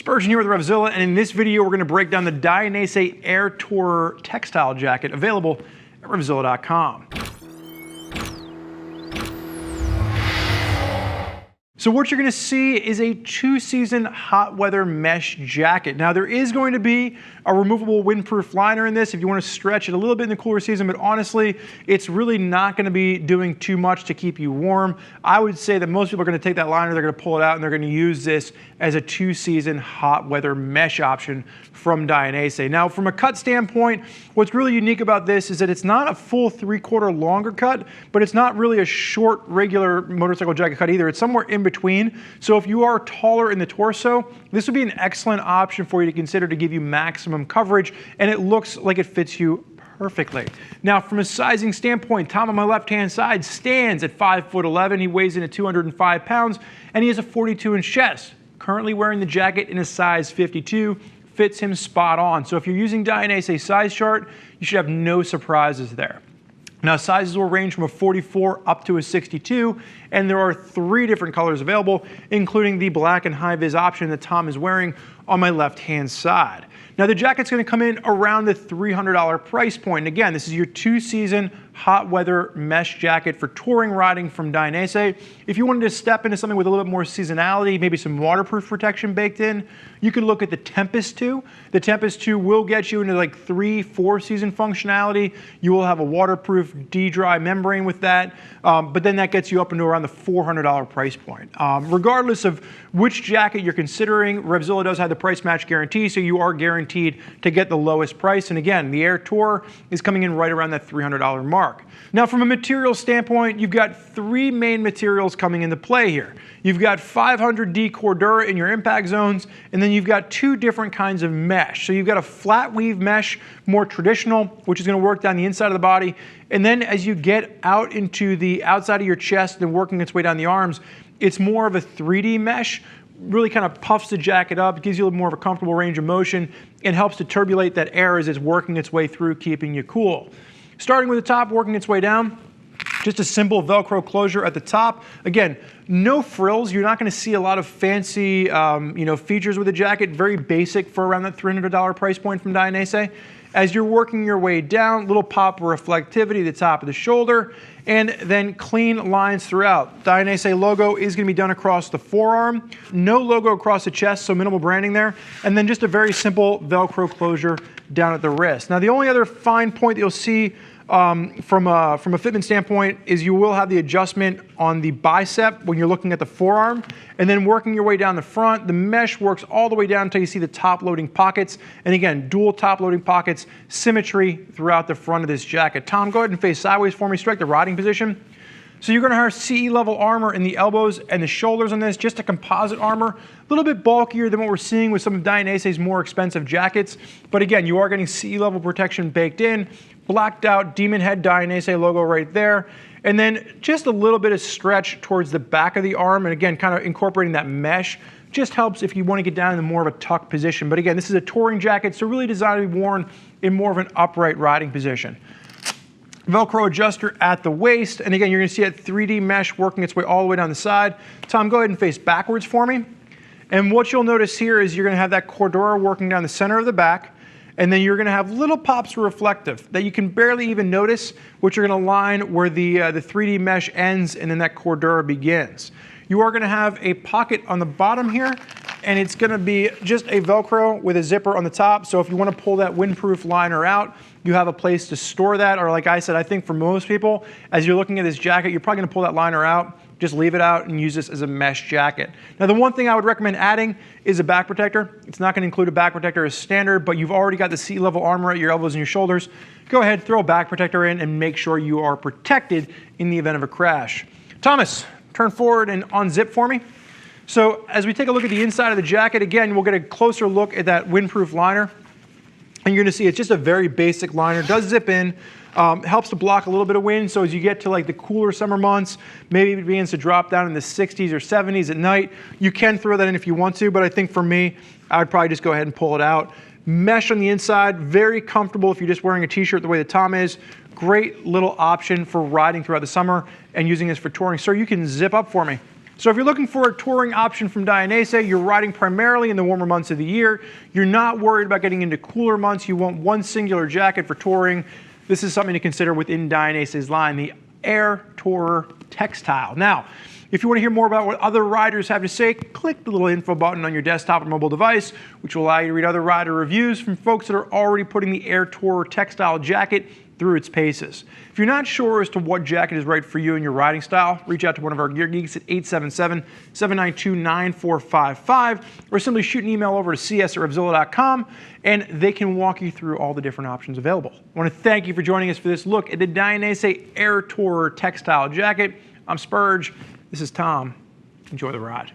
Spurgeon here with RevZilla, and in this video we're going to break down the Dainese Air Tourer textile jacket available at RevZilla.com. So what you're going to see is a 2-season hot weather mesh jacket. Now there is going to be a removable windproof liner in this if you want to stretch it a little bit in the cooler season, but honestly, it's really not going to be doing too much to keep you warm. I would say that most people are going to take that liner, they're going to pull it out, and they're going to use this as a 2-season hot weather mesh option from Dainese. Now from a cut standpoint, what's really unique about this is that it's not a full 3/4 longer cut, but it's not really a short regular motorcycle jacket cut either. It's somewhere in between. So if you are taller in the torso, this would be an excellent option for you to consider to give you maximum coverage, and it looks like it fits you perfectly. Now from a sizing standpoint, Tom on my left hand side stands at 5'11". He weighs in at 205 pounds, and he has a 42-inch chest. Currently wearing the jacket in a size 52, fits him spot on. So if you're using Dainese size chart, you should have no surprises there. Now sizes will range from a 44 up to a 62, and there are 3 different colors available, including the black and high vis option that Tom is wearing on my left hand side. Now the jacket's going to come in around the $300 price point. And again, this is your 2-season hot weather mesh jacket for touring riding from Dainese. If you wanted to step into something with a little bit more seasonality, maybe some waterproof protection baked in, you could look at the Tempest 2. The Tempest 2 will get you into like 3-4 season functionality. You will have a waterproof de-dry membrane with that, but then that gets you up into around the $400 price point. Regardless of which jacket you're considering, RevZilla does have the price match guarantee, so you are guaranteed to get the lowest price. And again, the Air Tourer is coming in right around that $300 mark. Now from a material standpoint, you've got 3 main materials coming into play here. You've got 500D Cordura in your impact zones, and then you've got 2 different kinds of mesh. So you've got a flat weave mesh, more traditional, which is going to work down the inside of the body. And then as you get out into the outside of your chest and working its way down the arms, it's more of a 3D mesh. Really kind of puffs the jacket up, gives you a little more of a comfortable range of motion, and helps to turbulate that air as it's working its way through, keeping you cool. Starting with the top, working its way down, just a simple Velcro closure at the top. Again, no frills. You're not going to see a lot of fancy features with the jacket. Very basic for around that $300 price point from Dainese. As you're working your way down, little pop of reflectivity at the top of the shoulder, and then clean lines throughout. Dainese logo is going to be done across the forearm. No logo across the chest, so minimal branding there. And then just a very simple Velcro closure down at the wrist. Now the only other fine point that you'll see from a fitment standpoint is you will have the adjustment on the bicep when you're looking at the forearm, and then working your way down the front, the mesh works all the way down until you see the top loading pockets. And again, dual top loading pockets, symmetry throughout the front of this jacket. Tom, go ahead and face sideways for me, strike the riding position. So you're going to have CE level armor in the elbows and the shoulders on this, just a composite armor, a little bit bulkier than what we're seeing with some of Dainese's more expensive jackets. But again, you are getting CE level protection baked in, blacked out Demon Head Dainese logo right there, and then just a little bit of stretch towards the back of the arm, and again, kind of incorporating that mesh. Just helps if you want to get down in more of a tuck position. But again, this is a touring jacket, so really designed to be worn in more of an upright riding position. Velcro adjuster at the waist, and again, you're going to see that 3D mesh working its way all the way down the side. Tom, go ahead and face backwards for me. And what you'll notice here is you're going to have that Cordura working down the center of the back, and then you're going to have little pops of reflective that you can barely even notice, which are going to line where the 3D mesh ends and then that Cordura begins. You are going to have a pocket on the bottom here, and it's going to be just a Velcro with a zipper on the top. So if you want to pull that windproof liner out, you have a place to store that. Or like I said, I think for most people, as you're looking at this jacket, you're probably going to pull that liner out, just leave it out and use this as a mesh jacket. Now the one thing I would recommend adding is a back protector. It's not going to include a back protector as standard, but you've already got the CE level armor at your elbows and your shoulders. Go ahead, throw a back protector in and make sure you are protected in the event of a crash. Thomas, turn forward and unzip for me. So as we take a look at the inside of the jacket, again, we'll get a closer look at that windproof liner. And you're going to see it's just a very basic liner. It does zip in, helps to block a little bit of wind. So as you get to like the cooler summer months, maybe it begins to drop down in the 60s or 70s at night, you can throw that in if you want to. But I think for me, I would probably just go ahead and pull it out. Mesh on the inside, very comfortable if you're just wearing a t-shirt the way that Tom is. Great little option for riding throughout the summer and using this for touring. Sir, you can zip up for me. So if you're looking for a touring option from Dainese, you're riding primarily in the warmer months of the year, you're not worried about getting into cooler months, you want one singular jacket for touring, this is something to consider within Dainese's line, the Air Tourer Textile. Now, if you want to hear more about what other riders have to say, click the little info button on your desktop or mobile device, which will allow you to read other rider reviews from folks that are already putting the Air Tourer Textile jacket through its paces. If you're not sure as to what jacket is right for you and your riding style, reach out to one of our Gear Geeks at 877-792-9455, or simply shoot an email over to cs@revzilla.com, and they can walk you through all the different options available. I want to thank you for joining us for this look at the Dainese Air Tourer Textile jacket. I'm Spurge. This is Tom. Enjoy the ride.